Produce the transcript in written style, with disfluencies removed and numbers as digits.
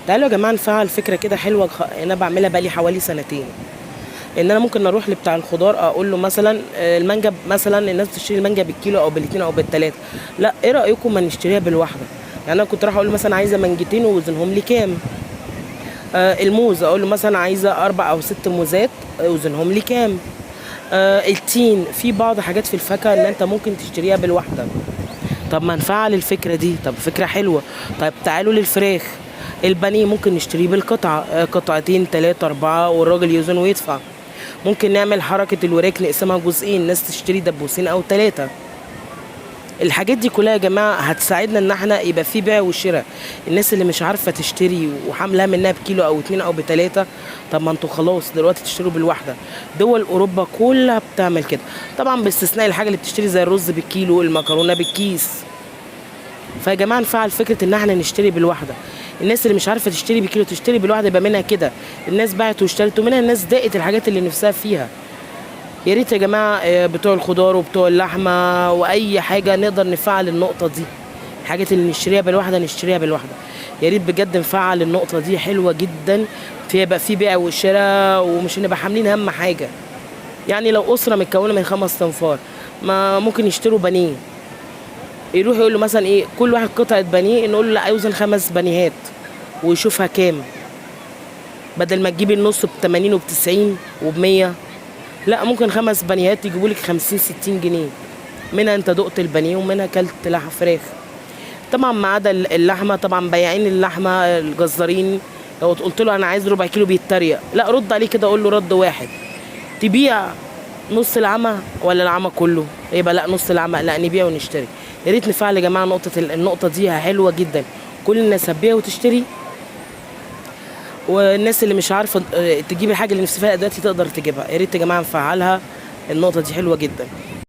تعالوا يا جماعه نفعل فكره كده حلوه، انا بعملها بقالي حوالي سنتين. ان انا ممكن اروح لبتاع الخضار اقول له مثلا المانجا، مثلا الناس بتشتري المانجا بالكيلو او بالاتنين او بالتلاته، لا ايه رايكم ما نشتريها بالواحده؟ يعني انا كنت رايح اقول له مثلا عايزه مانجتين ووزنهم لي كام. الموز اقول له مثلا عايزه 4 أو 6 موزات، وزنهم لي كام. التين، في بعض حاجات في الفاكهه ان انت ممكن تشتريها بالواحده. طب ما نفعل الفكره دي، طب فكره حلوه. طيب تعالوا للفراخ، البانيه ممكن نشتريه بالقطعه، قطعتين 3 4 والراجل يوزن ويدفع. ممكن نعمل حركه الوراك نقسمها جزئين، الناس تشتري دبوسين او 3. الحاجات دي كلها يا جماعه هتساعدنا ان احنا يبقى في بيع وشراء. الناس اللي مش عارفه تشتري وحاملها منها بكيلو او 2 او ب3، طب ما انتوا خلاص دلوقتي تشتروا بالواحده. دول اوروبا كلها بتعمل كده، طبعا باستثناء الحاجه اللي بتشتري زي الرز بالكيلو، المكرونه بالكيس. فيا جماعه نفعل فكره ان احنا نشتري بالواحده. الناس اللي مش عارفه تشتري بكيلو تشتري بالواحده، يبقى منها كده الناس باعت واشترت، ومنها الناس دقت الحاجات اللي نفسها فيها. يا ريت يا جماعه بتوع الخضار وبتوع اللحمه واي حاجه نقدر نفعل النقطه دي. الحاجات اللي نشتريها بالواحده نشتريها بالواحده. يا ريت بجد نفعل النقطه دي، حلوه جدا. فيبقى في بيع وشراء ومش هنبقى حاملين هم حاجه. يعني لو اسره متكونه من 5 تنفار، ما ممكن يشتروا بانيه، يروح يقول له مثلا ايه كل واحد قطعه بانيه، نقول له لا يوزن 5 بانيهات ويشوفها كام. بدل ما تجيبي النص ب80 وب90 وب100، لا ممكن 5 بانيهات يجيبوا لك 50 60 جنيه. منها انت دقت البانيه ومنها كلت لحم فراخ. طبعا ما عدا اللحمه، طبعا بياعين اللحمه الجزارين، لو قلت له انا عايز ربع كيلو بيتريق، لا رد عليه كده قول له رد واحد. تبيع نص العمى ولا العمى كله؟ يبقى لا نص العمى، لا نبيع ونشتري. يا ريت نفعل يا جماعه النقطه دي حلوه جدا. كل الناس هتبيع وتشتري، والناس اللي مش عارفه تجيب الحاجه اللي نفسها فيها دلوقتي تقدر تجيبها. يا ريت يا جماعه نفعلها، النقطه دي حلوه جدا.